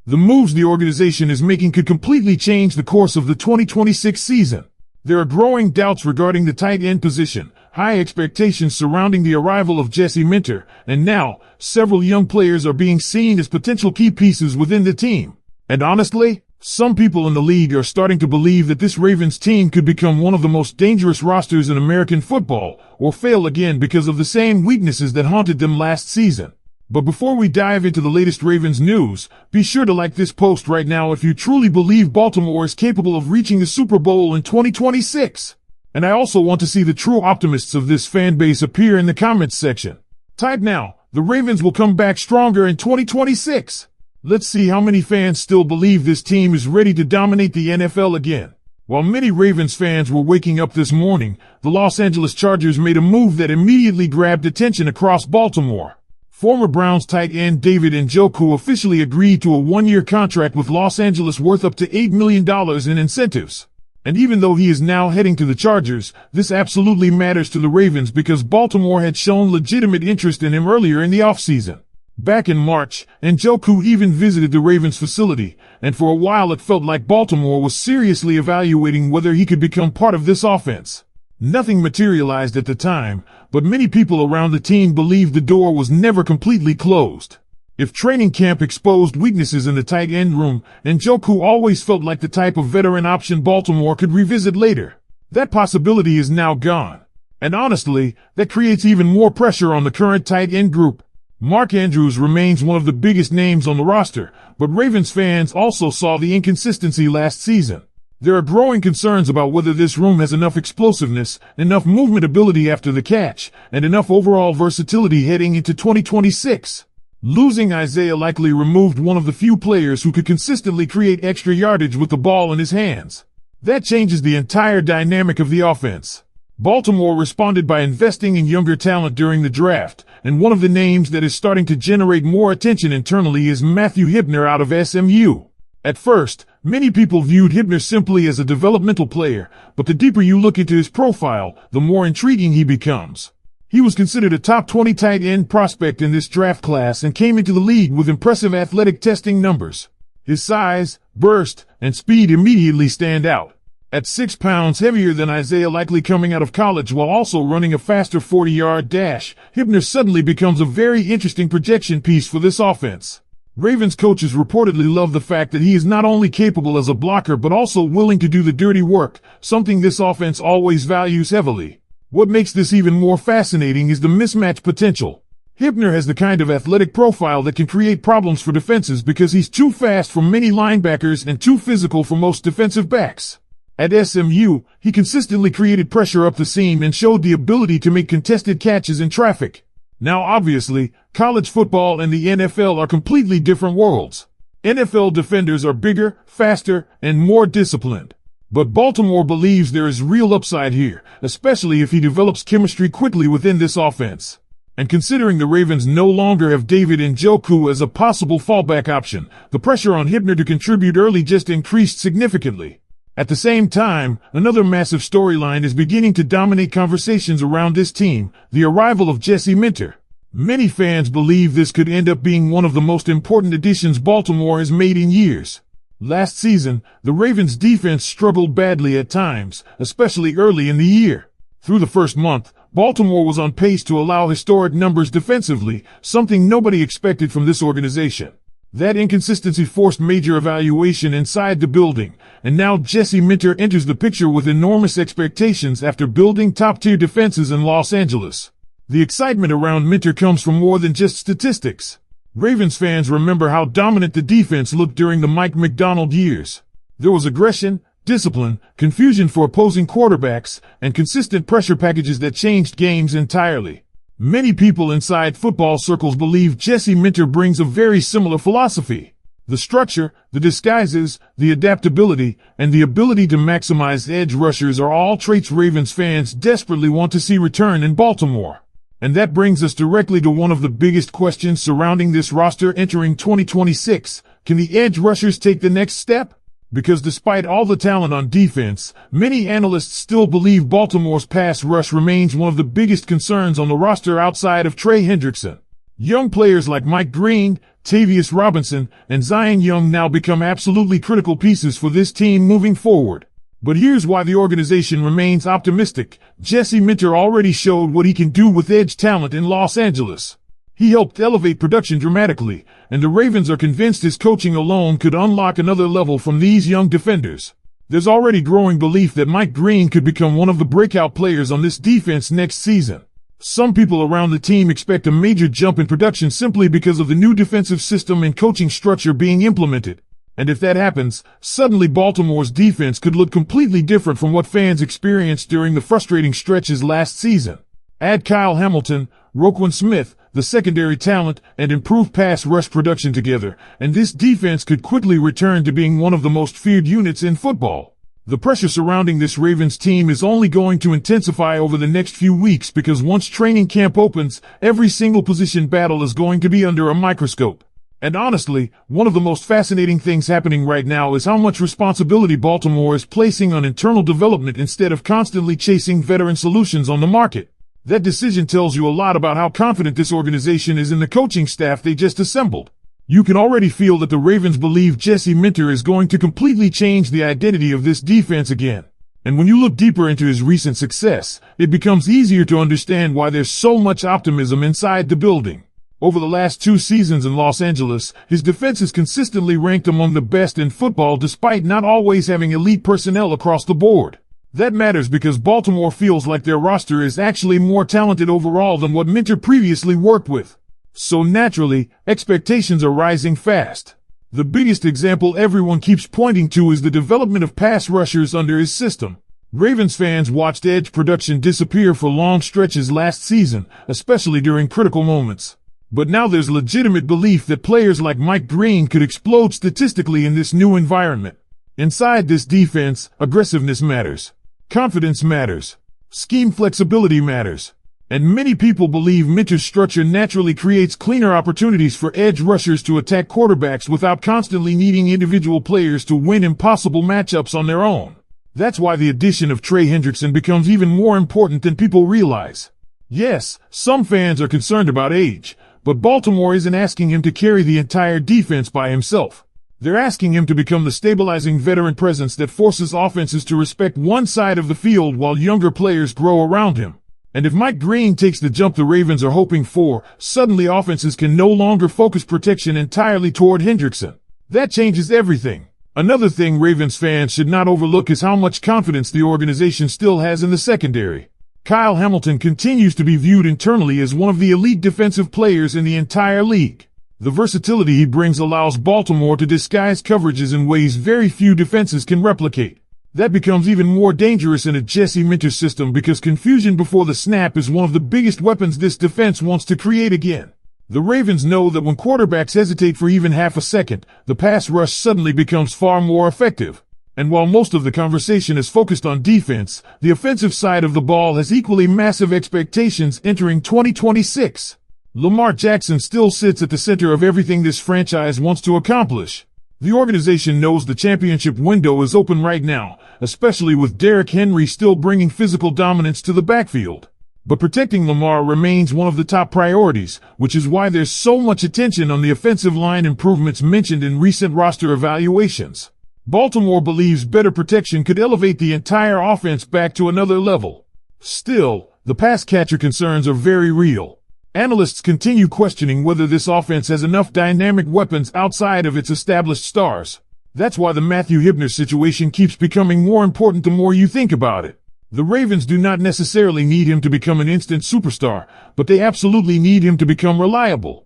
The moves the organization is making could completely change the course of the 2026 season. There are growing doubts regarding the tight end position, high expectations surrounding the arrival of Jesse Minter, and now, several young players are being seen as potential key pieces within the team. And honestly, some people in the league are starting to believe that this Ravens team could become one of the most dangerous rosters in American football, or fail again because of the same weaknesses that haunted them last season. But before we dive into the latest Ravens news, be sure to like this post right now if you truly believe Baltimore is capable of reaching the Super Bowl in 2026. And I also want to see the true optimists of this fan base appear in the comments section. Type now, the Ravens will come back stronger in 2026. Let's see how many fans still believe this team is ready to dominate the NFL again. While many Ravens fans were waking up this morning, the Los Angeles Chargers made a move that immediately grabbed attention across Baltimore. Former Browns tight end David Njoku officially agreed to a one-year contract with Los Angeles worth up to $8 million in incentives. And even though he is now heading to the Chargers, this absolutely matters to the Ravens because Baltimore had shown legitimate interest in him earlier in the offseason. Back in March, Njoku even visited the Ravens facility, and for a while it felt like Baltimore was seriously evaluating whether he could become part of this offense. Nothing materialized at the time, but many people around the team believed the door was never completely closed. If training camp exposed weaknesses in the tight end room, Njoku always felt like the type of veteran option Baltimore could revisit later. That possibility is now gone. And honestly, that creates even more pressure on the current tight end group. Mark Andrews remains one of the biggest names on the roster, but Ravens fans also saw the inconsistency last season. There are growing concerns about whether this room has enough explosiveness, enough movement ability after the catch, and enough overall versatility heading into 2026. Losing Isaiah likely removed one of the few players who could consistently create extra yardage with the ball in his hands. That changes the entire dynamic of the offense. Baltimore responded by investing in younger talent during the draft, and one of the names that is starting to generate more attention internally is Matthew Hipner out of SMU. At first, many people viewed Hipner simply as a developmental player, but the deeper you look into his profile, the more intriguing he becomes. He was considered a top 20 tight end prospect in this draft class and came into the league with impressive athletic testing numbers. His size, burst, and speed immediately stand out. At 6 pounds heavier than Isaiah likely coming out of college while also running a faster 40-yard dash, Hipner suddenly becomes a very interesting projection piece for this offense. Ravens coaches reportedly love the fact that he is not only capable as a blocker but also willing to do the dirty work, something this offense always values heavily. What makes this even more fascinating is the mismatch potential. Hipner has the kind of athletic profile that can create problems for defenses because he's too fast for many linebackers and too physical for most defensive backs. At SMU, he consistently created pressure up the seam and showed the ability to make contested catches in traffic. Now obviously, college football and the NFL are completely different worlds. NFL defenders are bigger, faster, and more disciplined. But Baltimore believes there is real upside here, especially if he develops chemistry quickly within this offense. And considering the Ravens no longer have David Njoku as a possible fallback option, the pressure on Hipner to contribute early just increased significantly. At the same time, another massive storyline is beginning to dominate conversations around this team, the arrival of Jesse Minter. Many fans believe this could end up being one of the most important additions Baltimore has made in years. Last season, the Ravens' defense struggled badly at times, especially early in the year. Through the first month, Baltimore was on pace to allow historic numbers defensively, something nobody expected from this organization. That inconsistency forced major evaluation inside the building, and now Jesse Minter enters the picture with enormous expectations after building top-tier defenses in Los Angeles. The excitement around Minter comes from more than just statistics. Ravens fans remember how dominant the defense looked during the Mike Macdonald years. There was aggression, discipline, confusion for opposing quarterbacks, and consistent pressure packages that changed games entirely. Many people inside football circles believe Jesse Minter brings a very similar philosophy. The structure, the disguises, the adaptability, and the ability to maximize edge rushers are all traits Ravens fans desperately want to see return in Baltimore. And that brings us directly to one of the biggest questions surrounding this roster entering 2026. Can the edge rushers take the next step? Because despite all the talent on defense, many analysts still believe Baltimore's pass rush remains one of the biggest concerns on the roster outside of Trey Hendrickson. Young players like Mike Green, Tavius Robinson, and Zion Young now become absolutely critical pieces for this team moving forward. But here's why the organization remains optimistic. Jesse Minter already showed what he can do with edge talent in Los Angeles. He helped elevate production dramatically, and the Ravens are convinced his coaching alone could unlock another level from these young defenders. There's already growing belief that Mike Green could become one of the breakout players on this defense next season. Some people around the team expect a major jump in production simply because of the new defensive system and coaching structure being implemented. And if that happens, suddenly Baltimore's defense could look completely different from what fans experienced during the frustrating stretches last season. Add Kyle Hamilton, Roquan Smith, the secondary talent, and improved pass rush production together, and this defense could quickly return to being one of the most feared units in football. The pressure surrounding this Ravens team is only going to intensify over the next few weeks because once training camp opens, every single position battle is going to be under a microscope. And honestly, one of the most fascinating things happening right now is how much responsibility Baltimore is placing on internal development instead of constantly chasing veteran solutions on the market. That decision tells you a lot about how confident this organization is in the coaching staff they just assembled. You can already feel that the Ravens believe Jesse Minter is going to completely change the identity of this defense again. And when you look deeper into his recent success, it becomes easier to understand why there's so much optimism inside the building. Over the last 2 seasons in Los Angeles, his defense is consistently ranked among the best in football despite not always having elite personnel across the board. That matters because Baltimore feels like their roster is actually more talented overall than what Minter previously worked with. So naturally, expectations are rising fast. The biggest example everyone keeps pointing to is the development of pass rushers under his system. Ravens fans watched edge production disappear for long stretches last season, especially during critical moments. But now there's legitimate belief that players like Mike Green could explode statistically in this new environment. Inside this defense, aggressiveness matters. Confidence matters. Scheme flexibility matters. And many people believe Minter's structure naturally creates cleaner opportunities for edge rushers to attack quarterbacks without constantly needing individual players to win impossible matchups on their own. That's why the addition of Trey Hendrickson becomes even more important than people realize. Yes, some fans are concerned about age, but Baltimore isn't asking him to carry the entire defense by himself. They're asking him to become the stabilizing veteran presence that forces offenses to respect one side of the field while younger players grow around him. And if Mike Green takes the jump the Ravens are hoping for, suddenly offenses can no longer focus protection entirely toward Hendrickson. That changes everything. Another thing Ravens fans should not overlook is how much confidence the organization still has in the secondary. Kyle Hamilton continues to be viewed internally as one of the elite defensive players in the entire league. The versatility he brings allows Baltimore to disguise coverages in ways very few defenses can replicate. That becomes even more dangerous in a Jesse Minter system because confusion before the snap is one of the biggest weapons this defense wants to create again. The Ravens know that when quarterbacks hesitate for even half a second, the pass rush suddenly becomes far more effective. And while most of the conversation is focused on defense, the offensive side of the ball has equally massive expectations entering 2026. Lamar Jackson still sits at the center of everything this franchise wants to accomplish. The organization knows the championship window is open right now, especially with Derrick Henry still bringing physical dominance to the backfield. But protecting Lamar remains one of the top priorities, which is why there's so much attention on the offensive line improvements mentioned in recent roster evaluations. Baltimore believes better protection could elevate the entire offense back to another level. Still, the pass catcher concerns are very real. Analysts continue questioning whether this offense has enough dynamic weapons outside of its established stars. That's why the Matthew Hipner situation keeps becoming more important the more you think about it. The Ravens do not necessarily need him to become an instant superstar, but they absolutely need him to become reliable.